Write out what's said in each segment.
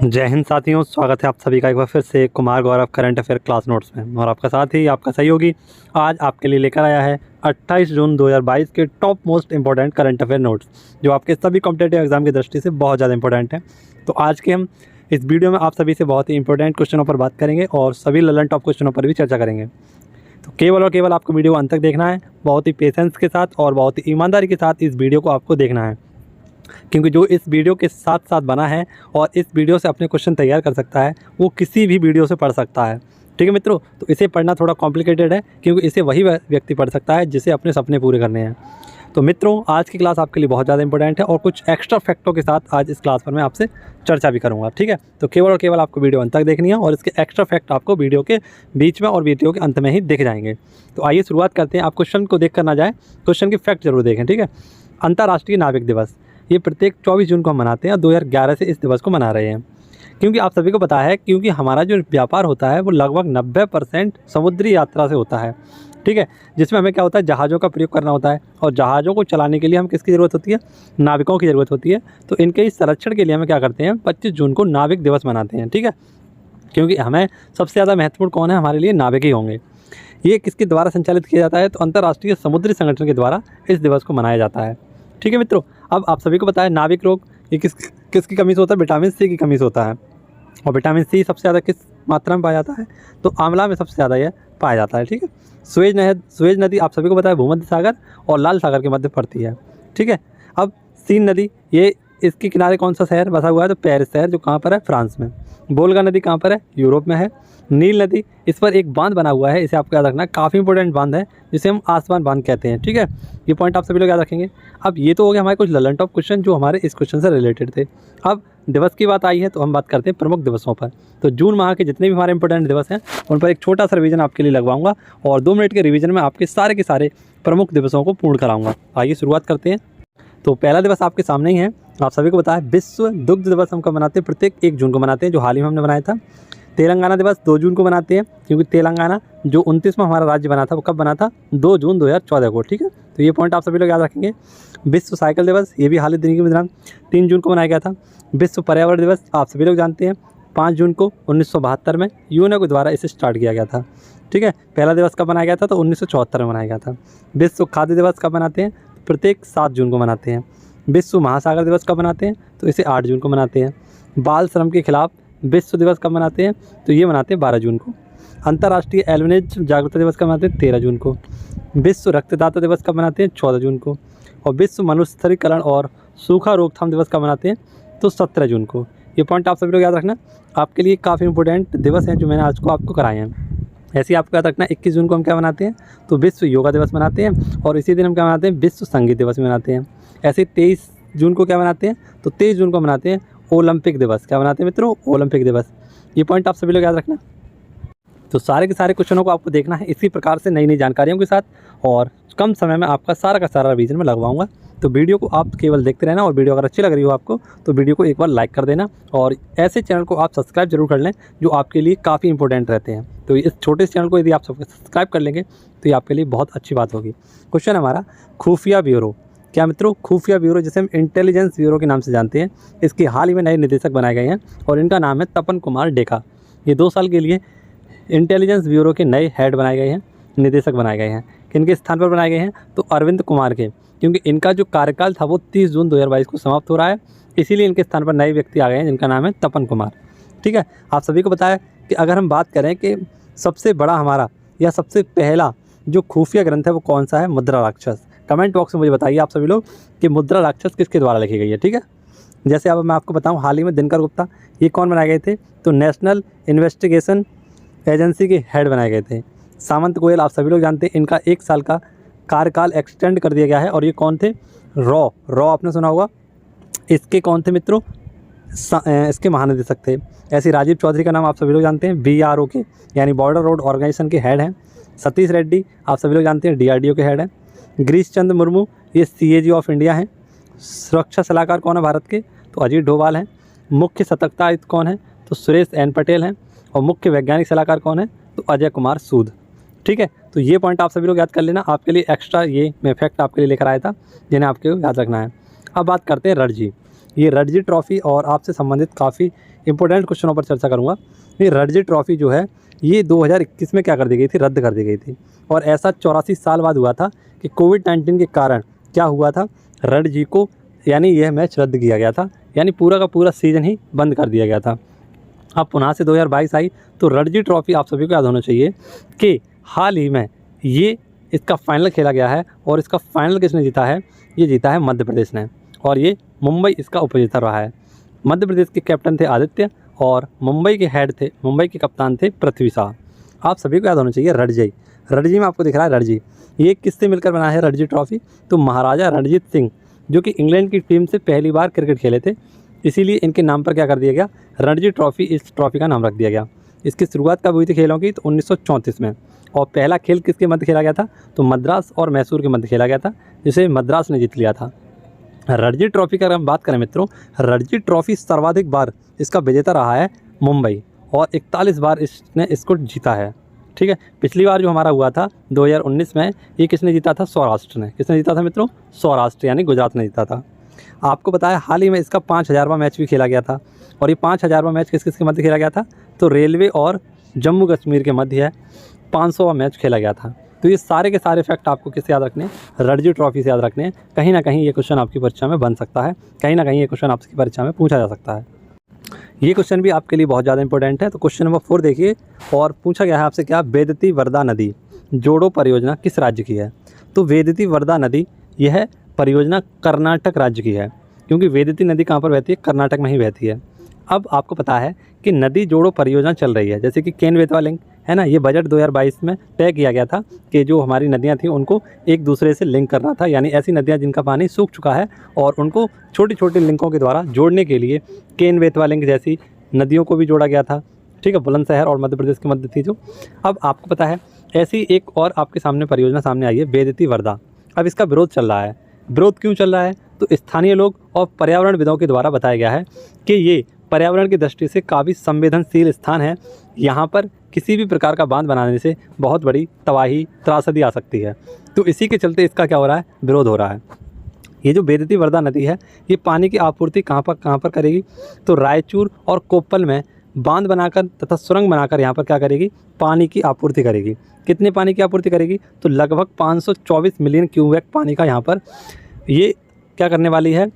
जय हिंद साथियों, स्वागत है आप सभी का एक बार फिर से Kumar Gaurav current affair class notes में। और आपका साथ ही आपका सहयोगी आज आपके लिए लेकर आया है 28 जून 2022 के top most important current affair notes, जो आपके सभी कॉम्पिटेटिव एग्जाम की दृष्टि से बहुत ज़्यादा इंपॉर्टेंट हैं। तो आज के हम इस वीडियो में आप सभी से बहुत ही इंपॉर्टेंट क्वेश्चनों पर बात करेंगे और सभी ललन टॉप क्वेश्चनों पर भी चर्चा करेंगे। तो केवल और केवल आपको वीडियो अंत तक देखना है, बहुत ही पेशेंस के साथ और बहुत ही ईमानदारी के साथ इस वीडियो को आपको देखना है, क्योंकि जो इस वीडियो के साथ साथ बना है और इस वीडियो से अपने क्वेश्चन तैयार कर सकता है, वो किसी भी वीडियो से पढ़ सकता है। ठीक है मित्रों, तो इसे पढ़ना थोड़ा कॉम्प्लिकेटेड है, क्योंकि इसे वही व्यक्ति पढ़ सकता है जिसे अपने सपने पूरे करने हैं। तो मित्रों, आज की क्लास आपके लिए बहुत ज़्यादा इंपॉर्टेंट है और कुछ एक्स्ट्रा फैक्टों के साथ आज इस क्लास पर मैं आपसे चर्चा भी करूँगा। ठीक है, तो केवल और केवल आपको वीडियो अंत तक देखनी है और इसके एक्स्ट्रा फैक्ट आपको वीडियो के बीच में और वीडियो के अंत में ही दिख जाएंगे। तो आइए शुरुआत करते हैं। आप क्वेश्चन को देख कर ना जाए, क्वेश्चन की फैक्ट जरूर देखें। ठीक है, अंतर्राष्ट्रीय नाविक दिवस ये प्रत्येक 24 जून को हम मनाते हैं और 2011 से इस दिवस को मना रहे हैं। क्योंकि आप सभी को पता है, क्योंकि हमारा जो व्यापार होता है वो लगभग 90% समुद्री यात्रा से होता है। ठीक है, जिसमें हमें क्या होता है, जहाज़ों का प्रयोग करना होता है और जहाज़ों को चलाने के लिए हम किसकी ज़रूरत होती है, नाविकों की ज़रूरत होती है। तो इनके इस संरक्षण के लिए हमें क्या करते हैं, 25 जून को नाविक दिवस मनाते हैं। ठीक है, क्योंकि हमें सबसे ज़्यादा महत्वपूर्ण कौन है, हमारे लिए नाविक ही होंगे। ये किसके द्वारा संचालित किया जाता है, तो अंतर्राष्ट्रीय समुद्री संगठन के द्वारा इस दिवस को मनाया जाता है। ठीक है मित्रों, अब आप सभी को पता है नाविक रोग ये किसकी कमी से होता है, विटामिन सी की कमी से होता है। और विटामिन सी सबसे ज़्यादा किस मात्रा में पाया जाता है, तो आंवला में सबसे ज़्यादा यह पाया जाता है। ठीक है, सुएज नदी आप सभी को पता है भूमध्य सागर और लाल सागर के मध्य पड़ती है। ठीक है, अब सीन नदी ये इसके किनारे कौन सा शहर बसा हुआ है, तो पेरिस शहर, जो कहाँ पर है, फ्रांस में। बोलगा नदी कहाँ पर है, यूरोप में है। नील नदी, इस पर एक बांध बना हुआ है, इसे आपको याद रखना, काफ़ी इंपॉर्टेंट बांध है जिसे हम आसमान बांध कहते हैं। ठीक है, ये पॉइंट आप सभी लोग याद रखेंगे। अब ये तो हो गया हमारे कुछ ललन टॉप क्वेश्चन जो हमारे इस क्वेश्चन से रिलेटेड थे। अब दिवस की बात आई है तो हम बात करते हैं प्रमुख दिवसों पर। तो जून माह के जितने भी हमारे इंपॉर्टेंट दिवस हैं उन पर एक छोटा सा रिवीजन आपके लिए लगवाऊंगा और 2 मिनट के रिवीजन में आपके सारे के सारे प्रमुख दिवसों को पूर्ण कराऊंगा। आइए शुरुआत करते हैं। तो पहला दिवस आपके सामने ही है, आप सभी को पता है विश्व दुग्ध दिवस हम कब मनाते हैं, प्रत्येक 1 जून को मनाते हैं, जो हाल ही में हमने बनाया था। तेलंगाना दिवस 2 जून को मनाते हैं, क्योंकि तेलंगाना जो 29वां हमारा राज्य बना था वो कब बना था, 2 जून 2014 को। ठीक है, तो ये पॉइंट आप सभी लोग याद रखेंगे। विश्व साइकिल दिवस ये भी हाल ही दिन के दौरान 3 जून को मनाया गया था। विश्व पर्यावरण दिवस आप सभी लोग जानते हैं 5 जून को 1972 में यूनेस्को द्वारा इसे स्टार्ट किया गया था। ठीक है, पहला दिवस कब मनाया गया था, तो 1974 में मनाया गया था। विश्व खाद्य दिवस कब मनाते हैं, प्रत्येक 7 जून को मनाते हैं। विश्व महासागर दिवस कब मनाते हैं, तो इसे 8 जून को मनाते हैं। बाल श्रम के खिलाफ विश्व दिवस कब मनाते हैं, तो ये मनाते हैं 12 जून को। अंतर्राष्ट्रीय एल्बिनिज्म जागरूकता दिवस कब मनाते हैं, 13 जून को। विश्व रक्तदाता दिवस कब मनाते हैं, 14 जून को। और विश्व मनुस्थिरीकरण और सूखा रोकथाम दिवस कब मनाते हैं, तो 17 जून को। ये पॉइंट आप सभी लोग याद रखना, आपके लिए काफ़ी इंपॉर्टेंट दिवस हैं जो मैंने आज को आपको कराए हैं। ऐसे ही आपको याद रखना 21 जून को हम क्या मनाते हैं, तो विश्व योगा दिवस मनाते हैं और इसी दिन हम क्या मनाते हैं, विश्व संगीत दिवस मनाते हैं। ऐसे 23 जून को क्या मनाते हैं, तो 23 जून को मनाते हैं ओलंपिक दिवस। क्या मनाते हैं मित्रों, ओलंपिक दिवस। ये पॉइंट आप सभी लोग याद रखना। तो सारे के सारे क्वेश्चनों को आपको देखना है इसी प्रकार से नई नई जानकारियों के साथ, और कम समय में आपका सारा का सारा रिवीजन में लगवाऊंगा। तो वीडियो को आप केवल देखते रहना और वीडियो अगर अच्छी लग रही हो आपको तो वीडियो को एक बार लाइक कर देना और ऐसे चैनल को आप सब्सक्राइब जरूर कर लें जो आपके लिए काफ़ी इंपॉर्टेंट रहते हैं। तो इस छोटे चैनल को यदि आप सब्सक्राइब कर लेंगे तो ये आपके लिए बहुत अच्छी बात होगी। क्वेश्चन हमारा खुफिया ब्यूरो। क्या मित्रों, खुफिया ब्यूरो जिसे हम इंटेलिजेंस ब्यूरो के नाम से जानते हैं, इसके हाल ही में नए निदेशक बनाए गए हैं और इनका नाम है तपन कुमार डेका। ये 2 साल के लिए इंटेलिजेंस ब्यूरो के नए हेड बनाए गए हैं, निदेशक बनाए गए हैं। किनके स्थान पर बनाए गए हैं, तो अरविंद कुमार के, क्योंकि इनका जो कार्यकाल था वो 30 जून 2022 को समाप्त हो रहा है, इसीलिए इनके स्थान पर नए व्यक्ति आ गए हैं जिनका नाम है तपन कुमार। ठीक है, आप सभी को पता है कि अगर हम बात करें कि सबसे बड़ा हमारा या सबसे पहला जो खुफिया ग्रंथ है वो कौन सा है, मुद्रा राक्षस। कमेंट बॉक्स में मुझे बताइए आप सभी लोग कि मुद्रा राक्षस किसके द्वारा लिखी गई है। ठीक है, जैसे अब मैं आपको बताऊं, हाल ही में दिनकर गुप्ता ये कौन बनाए गए थे, तो नेशनल इन्वेस्टिगेशन एजेंसी के हेड बनाए गए थे। सामंत गोयल आप सभी लोग जानते हैं, इनका 1 साल का कार्यकाल एक्सटेंड कर दिया गया है और ये कौन थे, रॉ आपने सुना होगा, इसके कौन थे मित्रों, इसके महानिदेशक थे। ऐसे राजीव चौधरी का नाम आप सभी लोग जानते हैं, BRO के यानी बॉर्डर रोड ऑर्गेनाइजेशन के हेड हैं। सतीश रेड्डी आप सभी लोग जानते हैं, DRDO के हेड हैं। गिरीश चंद्र मुर्मू ये CAG ऑफ इंडिया हैं। सुरक्षा सलाहकार कौन है भारत के, तो अजीत डोभाल हैं। मुख्य सतर्कता आयुक्त कौन है, तो सुरेश N पटेल हैं। और मुख्य वैज्ञानिक सलाहकार कौन है, तो अजय कुमार सूद। ठीक है, तो ये पॉइंट आप सभी लोग याद कर लेना, आपके लिए एक्स्ट्रा ये मैं फैक्ट आपके लिए लेकर आया था जिन्हें आपको याद रखना है। अब बात करते हैं रणजी। ये रणजी ट्रॉफ़ी और आपसे संबंधित काफ़ी इंपॉर्टेंट क्वेश्चनों पर चर्चा करूँगा। ये रणजी ट्रॉफ़ी जो है ये 2021 में क्या कर दी गई थी, रद्द कर दी गई थी। और ऐसा 84 साल बाद हुआ था कि कोविड-19 के कारण क्या हुआ था, रणजी को यानी यह मैच रद्द किया गया था, यानी पूरा का पूरा सीज़न ही बंद कर दिया गया था। अब पुनः से 2022 आई तो रणजी ट्रॉफ़ी आप सभी को याद होना चाहिए कि हाल ही में ये इसका फाइनल खेला गया है और इसका फाइनल किसने जीता है, ये जीता है मध्य प्रदेश ने और ये मुंबई इसका उपविजेता रहा है। मध्य प्रदेश के कैप्टन थे आदित्य और मुंबई के कप्तान थे पृथ्वी शाह। आप सभी को याद होना चाहिए रणजी में आपको दिख रहा है रणजी, ये किससे मिलकर बना है रणजी ट्रॉफ़ी, तो महाराजा रणजीत सिंह जो कि इंग्लैंड की टीम से पहली बार क्रिकेट खेले थे, इसीलिए इनके नाम पर क्या कर दिया गया, रणजी ट्रॉफ़ी, इस ट्रॉफ़ी का नाम रख दिया गया। इसकी शुरुआत कब हुई थी खेलों की, तो 1934 में। और पहला खेल किसके मध्य खेला गया था, तो मद्रास और मैसूर के मध्य खेला गया था, जिसे मद्रास ने जीत लिया था। रणजी ट्रॉफ़ी की अगर हम बात करें मित्रों, रणजी ट्रॉफ़ी सर्वाधिक बार इसका विजेता रहा है मुंबई और 41 बार इसने इसको जीता है। ठीक है, पिछली बार जो हमारा हुआ था 2019 में, ये किसने जीता था, सौराष्ट्र ने। किसने जीता था मित्रों, सौराष्ट्र यानी गुजरात ने जीता था। आपको पता है हाल ही में इसका 5000वां मैच भी खेला गया था और ये 5000वां मैच किस किस के मध्य खेला गया था, तो रेलवे और जम्मू कश्मीर के मध्य है 500वां मैच खेला गया था। तो ये सारे के सारे फैक्ट आपको किससे याद रखने हैं, रणजी ट्रॉफ़ी से याद रखने हैं। कहीं ना कहीं ये क्वेश्चन आपकी परीक्षा में बन सकता है, कहीं ना कहीं ये क्वेश्चन आपकी परीक्षा में पूछा जा सकता है। ये क्वेश्चन भी आपके लिए बहुत ज़्यादा इंपॉर्टेंट है। तो क्वेश्चन नंबर 4 देखिए, और पूछा गया है आपसे क्या, वेदती वर्धा नदी जोड़ो परियोजना किस राज्य की है। तो वेदती वर्धा नदी यह परियोजना कर्नाटक राज्य की है, क्योंकि वेदती नदी कहाँ पर बहती है, कर्नाटक में ही बहती है। अब आपको पता है कि नदी जोड़ो परियोजना चल रही है, जैसे कि केन बेतवा लिंक है ना, ये बजट 2022 में तय किया गया था कि जो हमारी नदियाँ थी उनको एक दूसरे से लिंक करना था, यानी ऐसी नदियाँ जिनका पानी सूख चुका है और उनको छोटी छोटी लिंकों के द्वारा जोड़ने के लिए केन बेतवा लिंक जैसी नदियों को भी जोड़ा गया था। ठीक है, बुलंदशहर और मध्य प्रदेश के मध्य थी जो। अब आपको पता है ऐसी एक और आपके सामने परियोजना सामने आई है, वेदती वर्धा। अब इसका विरोध चल रहा है। विरोध क्यों चल रहा है, तो स्थानीय लोग और पर्यावरणविदों के द्वारा बताया गया है कि ये पर्यावरण की दृष्टि से काफ़ी संवेदनशील स्थान है, यहाँ पर किसी भी प्रकार का बांध बनाने से बहुत बड़ी तबाही त्रासदी आ सकती है। तो इसी के चलते इसका क्या हो रहा है, विरोध हो रहा है। ये जो वेदती वर्धा नदी है ये पानी की आपूर्ति कहाँ पर करेगी, तो रायचूर और कोप्पल में बांध बनाकर तथा सुरंग बनाकर यहाँ पर क्या करेगी, पानी की आपूर्ति करेगी। कितने पानी की आपूर्ति करेगी, तो लगभग 524 मिलियन क्यूबेक पानी का यहाँ पर ये क्या करने वाली है,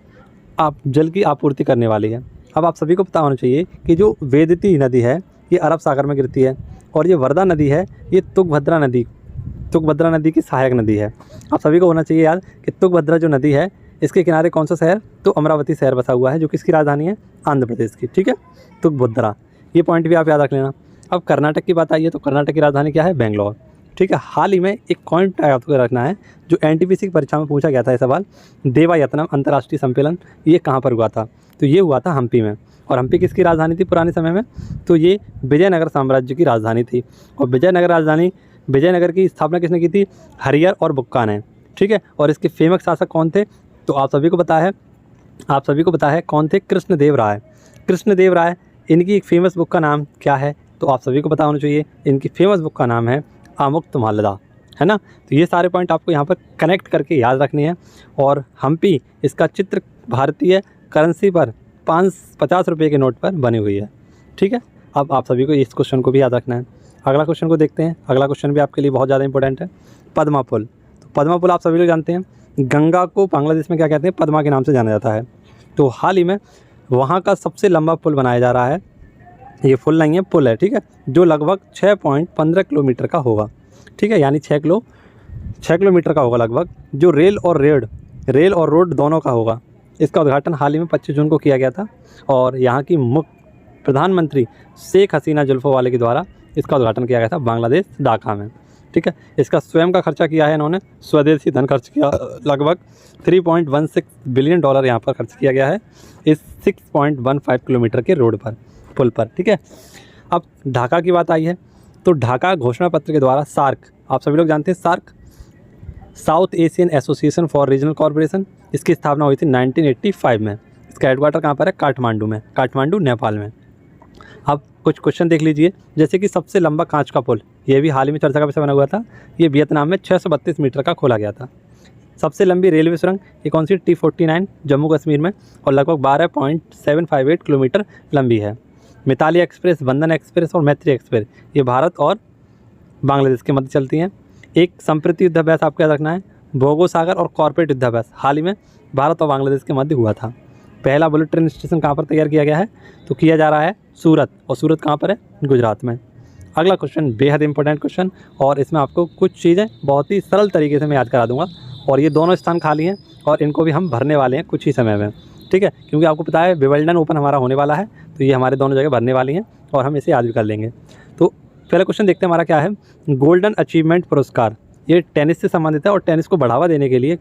आप जल की आपूर्ति करने वाली है। अब आप सभी को पता होना चाहिए कि जो वेदती नदी है ये अरब सागर में गिरती है और ये वर्धा नदी है ये तुंगभद्रा नदी की सहायक नदी है। आप सभी को होना चाहिए याद कि तुंगभद्रा जो नदी है इसके किनारे कौन सा शहर, तो अमरावती शहर बसा हुआ है, जो किसकी राजधानी है, आंध्र प्रदेश की। ठीक है, तुंगभद्रा, ये पॉइंट भी आप याद रख लेना। अब कर्नाटक की बात आई है तो कर्नाटक की राजधानी क्या है, बेंगलोर। ठीक है, हाल ही में एक पॉइंट आपको रखना है जो एनटीपीसी की परीक्षा में पूछा गया था ये सवाल, देवायतनम अंतर्राष्ट्रीय सम्मेलन ये कहाँ पर हुआ था, तो ये हुआ था हम्पी में। और हम्पी किसकी राजधानी थी पुराने समय में, तो ये विजयनगर साम्राज्य की राजधानी थी। और विजयनगर की स्थापना किसने की थी, हरियर और बुक्का ने। ठीक है, और इसके फेमस शासक कौन थे, तो आप सभी को पता है कौन थे, कृष्णदेव राय। इनकी एक फेमस बुक का नाम क्या है, तो आप सभी को पता होना चाहिए, इनकी फेमस बुक का नाम है आमुक्तमाल्यदा, है ना। तो ये सारे पॉइंट आपको यहाँ पर कनेक्ट करके याद रखने हैं। और हम्पी इसका चित्र भारतीय करेंसी पर 50 रुपये के नोट पर बनी हुई है। ठीक है, अब आप सभी को इस क्वेश्चन को भी याद रखना है। अगला क्वेश्चन को देखते हैं। अगला क्वेश्चन भी आपके लिए बहुत ज़्यादा इंपॉर्टेंट है, पद्मा पुल। तो पद्मा पुल आप सभी लोग जानते हैं, गंगा को बांग्लादेश में क्या कहते हैं, पद्मा के नाम से जाना जाता है। तो हाल ही में वहाँ का सबसे लंबा पुल बनाया जा रहा है, ये पुल नहीं है, पुल है। ठीक है, जो लगभग 6.15 किलोमीटर का होगा। ठीक है, यानी 6 किलोमीटर का होगा लगभग, जो रेल और रोड दोनों का होगा। इसका उद्घाटन हाल ही में 25 जून को किया गया था और यहाँ की मुख्य प्रधानमंत्री शेख हसीना जुल्फोवाले के द्वारा इसका उद्घाटन किया गया था बांग्लादेश ढाका में। ठीक है, इसका स्वयं का खर्चा किया है इन्होंने, स्वदेशी धन खर्च किया, लगभग $3.16 बिलियन यहाँ पर खर्च किया गया है इस 6.15 किलोमीटर के रोड पर, पुल पर। ठीक है, अब ढाका की बात आई है तो ढाका घोषणा पत्र के द्वारा सार्क, आप सभी लोग जानते हैं SAARC, South Asian Association for Regional Corporation, इसकी स्थापना हुई थी 1985 में। इसका हेडक्वार्टर कहाँ पर है, काठमांडू में, काठमांडू नेपाल में। अब कुछ क्वेश्चन देख लीजिए, जैसे कि सबसे लंबा कांच का पुल, ये भी हाल ही में चर्चा का विषय बना हुआ था। ये वियतनाम में 632 मीटर का खोला गया था। सबसे लंबी रेलवे सुरंग ये कौन सी? T49 जम्मू कश्मीर में और लगभग 12.758 किलोमीटर लंबी है। मिताली एक्सप्रेस, बंधन एक्सप्रेस और मैत्री एक्सप्रेस ये भारत और बांग्लादेश के मध्य चलती हैं। एक संप्रति युद्धाभ्यास आपको याद रखना है, भोगो सागर और कॉर्पोरेट युद्धाभ्यास हाल ही में भारत और बांग्लादेश के मध्य हुआ था। पहला बुलेट ट्रेन स्टेशन कहाँ पर तैयार किया गया है? तो किया जा रहा है सूरत, और सूरत कहाँ पर है? गुजरात में। अगला क्वेश्चन बेहद इंपॉर्टेंट क्वेश्चन, और इसमें आपको कुछ चीज़ें बहुत ही सरल तरीके से मैं याद करा दूंगा, और ये दोनों स्थान खाली हैं और इनको भी हम भरने वाले हैं कुछ ही समय में, ठीक है, क्योंकि आपको पता है विंबलडन ओपन हमारा होने वाला है, तो ये हमारे दोनों जगह भरने वाली हैं और हम इसे याद भी कर लेंगे। तो पहला क्वेश्चन देखते हैं हमारा क्या है। गोल्डन अचीवमेंट पुरस्कार ये टेनिस से संबंधित है और टेनिस को बढ़ावा देने के लिए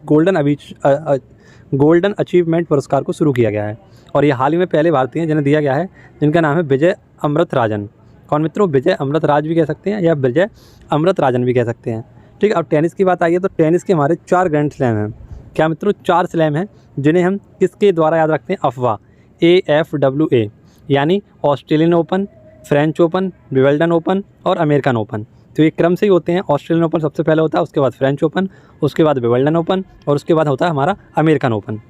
गोल्डन अचीवमेंट पुरस्कार को शुरू किया गया है, और ये हाल ही में पहले भारतीय हैं जिन्हें दिया गया है, जिनका नाम है विजय अमृतराजन। कौन मित्रों? विजय अमृतराज भी कह सकते हैं या विजय अमृतराजन भी कह सकते हैं, ठीक है। अब टेनिस की बात आई है तो टेनिस के हमारे 4 ग्रैंड स्लैम हैं। क्या मित्रों? 4 स्लैम हैं जिन्हें हम किसके द्वारा याद रखते हैं? अफवाह, AFWA, यानी Australian open, French open, Wimbledon open और अमेरिकन ओपन। तो ये क्रम से ही होते हैं। ऑस्ट्रेलियन ओपन सबसे पहले होता है, उसके बाद फ्रेंच ओपन, उसके बाद विंबलडन ओपन और उसके बाद होता है हमारा अमेरिकन ओपन।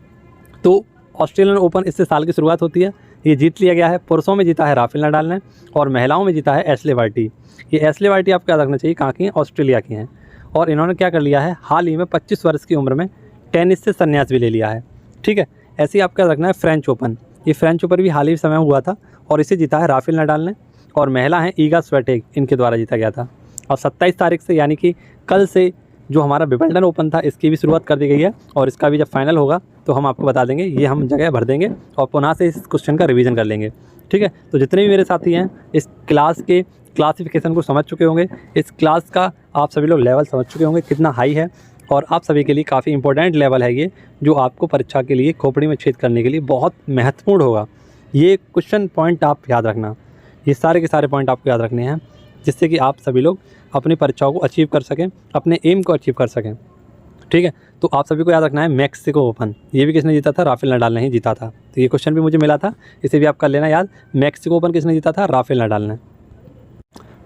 तो ऑस्ट्रेलियन ओपन इससे साल की शुरुआत होती है, ये जीत लिया गया है। पुरुषों में जीता है राफेल नडाल ने और महिलाओं में जीता है एशले बार्टी। ये एशले बार्टी आपको याद रखना चाहिए कहाँ की हैं? ऑस्ट्रेलिया की हैं, और इन्होंने क्या कर लिया है, हाल ही में 25 वर्ष की उम्र में टेनिस से संन्यास भी ले लिया है, ठीक है। ऐसे ही आपको याद रखना है फ्रेंच ओपन, ये फ्रेंच ओपन भी हाल ही समय हुआ था और इसे जीता है राफेल नडाल ने, और महिला हैं ईगा स्विएटेक, इनके द्वारा जीता गया था। और 27 तारीख से यानी कि कल से जो हमारा विंबलडन ओपन था इसकी भी शुरुआत कर दी गई है, और इसका भी जब फाइनल होगा तो हम आपको बता देंगे, ये हम जगह भर देंगे और पुनः से इस क्वेश्चन का रिवीजन कर लेंगे, ठीक है। तो जितने भी मेरे साथी हैं इस क्लास के क्लासिफिकेशन को समझ चुके होंगे, इस क्लास का आप सभी लोग लेवल समझ चुके होंगे कितना हाई है, और आप सभी के लिए काफ़ी इंपॉर्टेंट लेवल है ये, जो आपको परीक्षा के लिए खोपड़ी में छेद करने के लिए बहुत महत्वपूर्ण होगा। ये क्वेश्चन पॉइंट आप याद रखना, ये सारे के सारे पॉइंट आपको याद रखने हैं, जिससे कि आप सभी लोग अपनी परीक्षाओं को अचीव कर सकें, अपने एम को अचीव कर सकें, ठीक है। तो आप सभी को याद रखना है मैक्सिको ओपन, ये भी किसने जीता था? राफेल नडाल ने ही जीता था। तो ये क्वेश्चन भी मुझे मिला था, इसे भी आप कर लेना याद। मैक्सिको ओपन किसने जीता था? राफेल नडाल ने।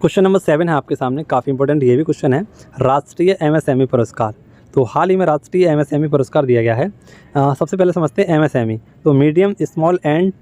क्वेश्चन नंबर 7 है आपके सामने, काफ़ी इंपॉर्टेंट ये भी क्वेश्चन है। राष्ट्रीय MSME पुरस्कार, तो हाल ही में राष्ट्रीय MSME पुरस्कार दिया गया है। सबसे पहले समझते हैं MSME, तो medium small and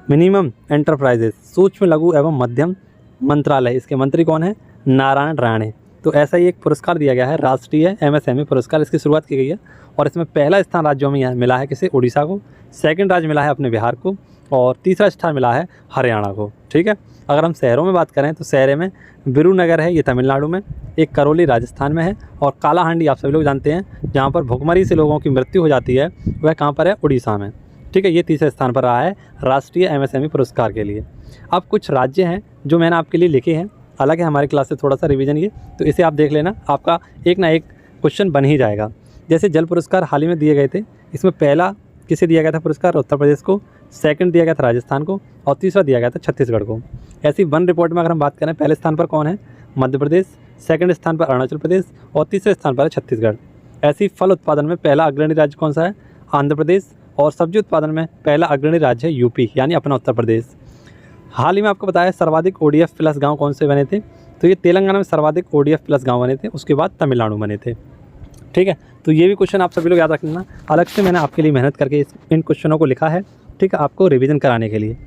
minimum enterprises, सूक्ष्म लघु एवं मध्यम मंत्रालय, इसके मंत्री कौन है? नारायण राणे। तो ऐसा ही एक पुरस्कार दिया गया है राष्ट्रीय MSME पुरस्कार, इसकी शुरुआत की गई है, और इसमें पहला स्थान राज्यों में मिला है किसे? उड़ीसा को, सेकंड राज्य मिला है अपने बिहार को, और तीसरा स्थान मिला है हरियाणा को, ठीक है। अगर हम शहरों में बात करें तो शहर में बिरूनगर है, ये तमिलनाडु में, एक करौली राजस्थान में है, और कालाहांडी आप सभी लोग जानते हैं जहाँ पर भुखमरी से लोगों की मृत्यु हो जाती है, वह कहाँ पर है? उड़ीसा में, ठीक है। ये तीसरे स्थान पर रहा है राष्ट्रीय MSME पुरस्कार के लिए। अब कुछ राज्य हैं जो मैंने आपके लिए लिखे हैं, अलग है हमारी क्लास से थोड़ा सा रिवीजन ये, तो इसे आप देख लेना, आपका एक ना एक क्वेश्चन बन ही जाएगा। जैसे जल पुरस्कार हाल ही में दिए गए थे, इसमें पहला किसे दिया गया था पुरस्कार? उत्तर प्रदेश को, सेकंड दिया गया था राजस्थान को, और तीसरा दिया गया था छत्तीसगढ़ को। ऐसी वन रिपोर्ट में अगर हम बात करें, पहले स्थान पर कौन है? मध्य प्रदेश, सेकंड स्थान पर अरुणाचल प्रदेश और तीसरे स्थान पर है छत्तीसगढ़। ऐसी फल उत्पादन में पहला अग्रणी राज्य कौन सा है? आंध्र प्रदेश, और सब्जी उत्पादन में पहला अग्रणी राज्य है यूपी, यानी अपना उत्तर प्रदेश। हाल ही में आपको बताया सर्वाधिक ODF प्लस गाँव कौन से बने थे? तो ये तेलंगाना में सर्वाधिक ODF प्लस गाँव बने थे, उसके बाद तमिलनाडु बने थे, ठीक है। तो ये भी क्वेश्चन आप सभी लोग याद रखना, अलग से मैंने आपके लिए मेहनत करके इन क्वेश्चनों को लिखा है, ठीक है, आपको रिवीजन कराने के लिए।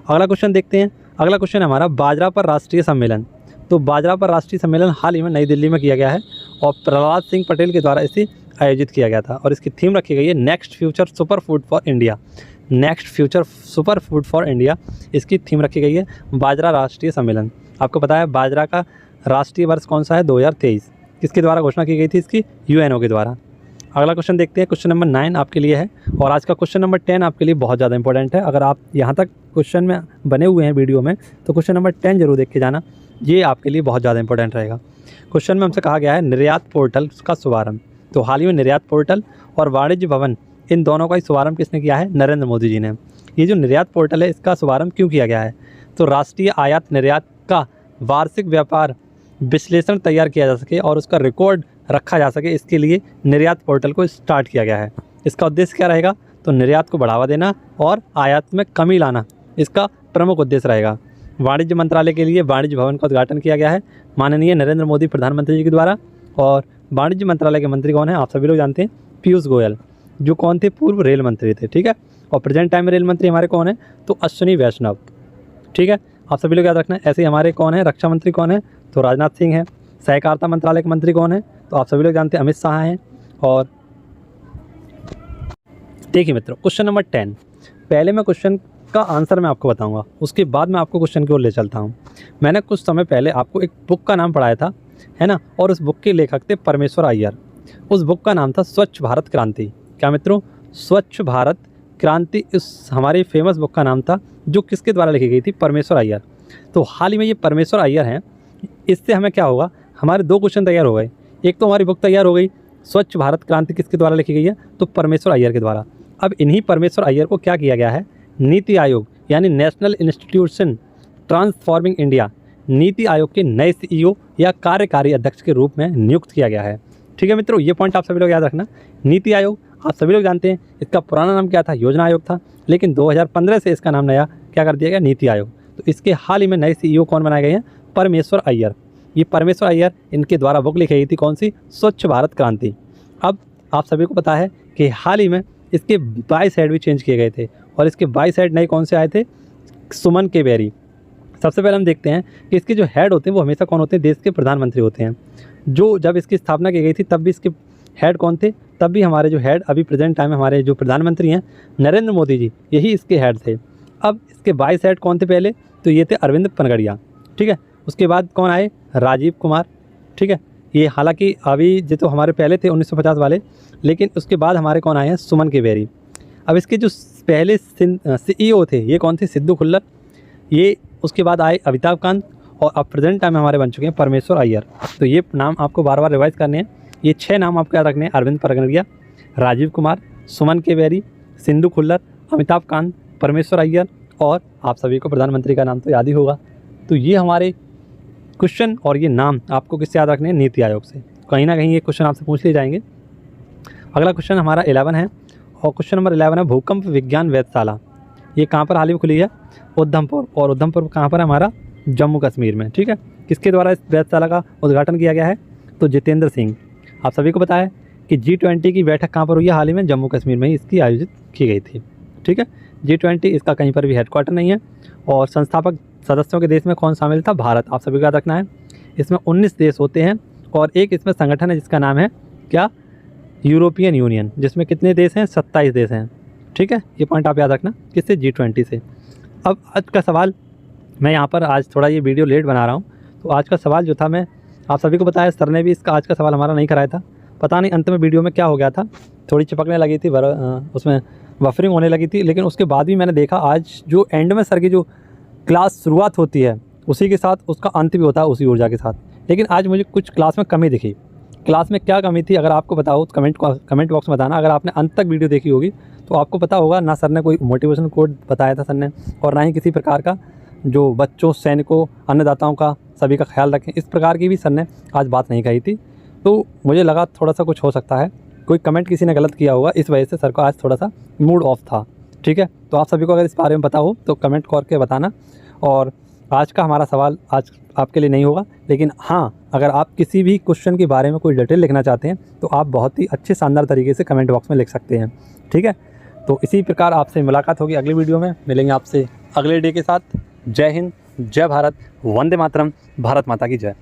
अगला क्वेश्चन देखते हैं। अगला क्वेश्चन हमारा बाजरा पर राष्ट्रीय सम्मेलन। तो बाजरा पर राष्ट्रीय सम्मेलन हाल ही में नई दिल्ली में किया गया है, और प्रहलाद सिंह पटेल के द्वारा इसे आयोजित किया गया था, और इसकी थीम रखी गई है next future super food for India. Next future super food for India, इसकी थीम रखी गई है बाजरा राष्ट्रीय सम्मेलन। आपको पता है बाजरा का राष्ट्रीय वर्ष कौन सा है? 2023। किसके द्वारा घोषणा की गई थी इसकी? UNO के द्वारा। अगला क्वेश्चन देखते हैं, क्वेश्चन नंबर 9 आपके लिए है, और आज का क्वेश्चन नंबर 10 आपके लिए बहुत ज़्यादा इंपॉर्टेंट है। अगर आप यहाँ तक क्वेश्चन में बने हुए हैं वीडियो में, तो क्वेश्चन नंबर 10 जरूर देख के जाना, ये आपके लिए बहुत ज़्यादा इंपॉर्टेंट रहेगा। क्वेश्चन में हमसे कहा गया है निर्यात पोर्टल का शुभारंभ। तो हाल ही में निर्यात पोर्टल और वाणिज्य भवन, इन दोनों का ही शुभारंभ किसने किया है? नरेंद्र मोदी जी ने। ये जो निर्यात पोर्टल है, इसका शुभारंभ क्यों किया गया है? तो राष्ट्रीय आयात निर्यात का वार्षिक व्यापार विश्लेषण तैयार किया जा सके और उसका रिकॉर्ड रखा जा सके, इसके लिए निर्यात पोर्टल को स्टार्ट किया गया है। इसका उद्देश्य क्या रहेगा? तो निर्यात को बढ़ावा देना और आयात में कमी लाना, इसका प्रमुख उद्देश्य रहेगा। वाणिज्य मंत्रालय के लिए वाणिज्य भवन का उद्घाटन किया गया है माननीय नरेंद्र मोदी प्रधानमंत्री जी के द्वारा, और वाणिज्य मंत्रालय के मंत्री कौन है? आप सभी लोग जानते हैं, पीयूष गोयल, जो कौन थे, पूर्व रेल मंत्री थे, ठीक है। और प्रेजेंट टाइम में रेल मंत्री हमारे कौन है, तो अश्विनी वैष्णव, ठीक है। आप सभी लोग याद रखना है। ऐसे ही हमारे कौन है, रक्षा मंत्री कौन है, तो राजनाथ सिंह है। सहकारिता मंत्रालय के मंत्री कौन है, तो आप सभी लोग जानते हैं अमित शाह हैं। और देखिए मित्रों, क्वेश्चन नंबर 10, पहले मैं क्वेश्चन का आंसर मैं आपको बताऊंगा, उसके बाद मैं आपको क्वेश्चन की ओर ले चलता हूं। मैंने कुछ समय पहले आपको एक बुक का नाम पढ़ाया था, है ना, और उस बुक के लेखक थे परमेश्वर अय्यर। उस बुक का नाम था स्वच्छ भारत क्रांति। क्या मित्रों, स्वच्छ भारत क्रांति इस हमारी फेमस बुक का नाम था, जो किसके द्वारा लिखी गई थी, परमेश्वर अय्यर। तो हाल ही में ये परमेश्वर अय्यर हैं, इससे हमें क्या होगा, हमारे 2 क्वेश्चन तैयार हो गए। एक तो हमारी बुक तैयार हो गई, स्वच्छ भारत क्रांति किसके द्वारा लिखी गई है, तो परमेश्वर अय्यर के द्वारा। अब इन्हीं परमेश्वर अय्यर को क्या किया गया है, नीति आयोग यानी national institution transforming India, NITI Aayog के नए CEO या कार्यकारी अध्यक्ष के रूप में नियुक्त किया गया है। ठीक है मित्रों, ये पॉइंट आप सभी लोग याद रखना। नीति आयोग आप सभी लोग जानते हैं, इसका पुराना नाम क्या था, योजना आयोग था, लेकिन 2015 से इसका नाम नया क्या कर दिया गया, नीति आयोग। तो इसके हाल ही में नए CEO कौन बनाए गए हैं, परमेश्वर अय्यर। ये परमेश्वर अय्यर, इनके द्वारा बुक लिखी गई थी कौन सी, स्वच्छ भारत क्रांति। अब आप सभी को पता है कि हाल ही में इसके 22 हेड भी चेंज किए गए थे, और इसके 22 हेड नए कौन से आए थे, सुमन के बेरी। सबसे पहले हम देखते हैं कि इसके जो हेड होते हैं वो हमेशा कौन होते हैं, देश के प्रधानमंत्री होते हैं। जो जब इसकी स्थापना की गई थी तब भी इसके हेड कौन थे, तब भी हमारे जो हेड अभी प्रेजेंट टाइम में हमारे जो प्रधानमंत्री हैं नरेंद्र मोदी जी, यही इसके हेड थे। अब इसके 22 हेड कौन थे पहले, तो ये थे अरविंद पनगड़िया, ठीक है। उसके बाद कौन आए, राजीव कुमार, ठीक है। ये हालांकि अभी जो तो हमारे पहले थे 1950 वाले, लेकिन उसके बाद हमारे कौन आए हैं, सुमन के बेरी। अब इसके जो पहले CEO थे ये कौन थे, सिद्धू खुल्लर। ये उसके बाद आए अमिताभ कांत, और अब प्रेजेंट टाइम में हमारे बन चुके हैं परमेश्वर अय्यर। तो ये नाम आपको बार बार रिवाइज करने हैं। ये 6 नाम आपको याद रखने हैं, अरविंद पनगड़िया, राजीव कुमार, सुमन के बेरी, सिद्धू खुल्लर, अमिताभ कांत, परमेश्वर अय्यर, और आप सभी को प्रधानमंत्री का नाम तो याद ही होगा। तो ये हमारे क्वेश्चन और ये नाम आपको किससे याद रखने हैं, नीति आयोग से। कहीं ना कहीं ये क्वेश्चन आपसे पूछ लिए जाएंगे। अगला क्वेश्चन हमारा 11 है, और क्वेश्चन नंबर 11 है, भूकंप विज्ञान वेधशाला। ये कहाँ पर हाल ही में खुली है, उधमपुर। और उधमपुर कहाँ पर है, हमारा जम्मू कश्मीर में, ठीक है। किसके द्वारा इस वेधशाला का उद्घाटन किया गया है, तो जितेंद्र सिंह। आप सभी को पता है कि G20 की बैठक कहाँ पर हुई है, हाल ही में जम्मू कश्मीर में ही इसकी आयोजित की गई थी, ठीक है। G20 इसका कहीं पर भी हेडक्वार्टर नहीं है। और संस्थापक सदस्यों के देश में कौन शामिल था, भारत। आप सभी को याद रखना है। इसमें 19 देश होते हैं, और एक इसमें संगठन है जिसका नाम है क्या, यूरोपियन यूनियन, जिसमें कितने देश हैं, 27 देश हैं, ठीक है। ये पॉइंट आप याद रखना, किससे, G20 से। अब आज का सवाल, मैं यहाँ पर आज थोड़ा ये वीडियो लेट बना रहा हूँ, तो आज का सवाल जो था, मैं आप सभी को बताया, सर ने भी इसका आज का सवाल हमारा नहीं कराया था। पता नहीं अंत में वीडियो में क्या हो गया था, थोड़ी चिपकने लगी थी, उसमें बफरिंग होने लगी थी। लेकिन उसके बाद भी मैंने देखा, आज जो एंड में सर की जो क्लास शुरुआत होती है उसी के साथ उसका अंत भी होता है उसी ऊर्जा के साथ। लेकिन आज मुझे कुछ क्लास में कमी दिखी। क्लास में क्या कमी थी, अगर आपको बताओ तो कमेंट बॉक्स में बताना। अगर आपने अंत तक वीडियो देखी होगी तो आपको पता होगा, ना सर ने कोई मोटिवेशन कोड बताया था सर ने, और ना ही किसी प्रकार का जो बच्चों, सैनिकों, अन्नदाताओं का सभी का ख्याल रखें, इस प्रकार की भी सर ने आज बात नहीं कही थी। तो मुझे लगा थोड़ा सा कुछ हो सकता है, कोई कमेंट किसी ने गलत किया होगा, इस वजह से सर को आज थोड़ा सा मूड ऑफ था, ठीक है। तो आप सभी को अगर इस बारे में पता हो तो कमेंट करके बताना। और आज का हमारा सवाल आज आपके लिए नहीं होगा, लेकिन हाँ, अगर आप किसी भी क्वेश्चन के बारे में कोई डिटेल लिखना चाहते हैं तो आप बहुत ही अच्छे शानदार तरीके से कमेंट बॉक्स में लिख सकते हैं, ठीक है। तो इसी प्रकार आपसे मुलाकात होगी अगली वीडियो में, मिलेंगे आपसे अगले डे के साथ। जय हिंद, जय भारत, वंदे मातरम, भारत माता की जय।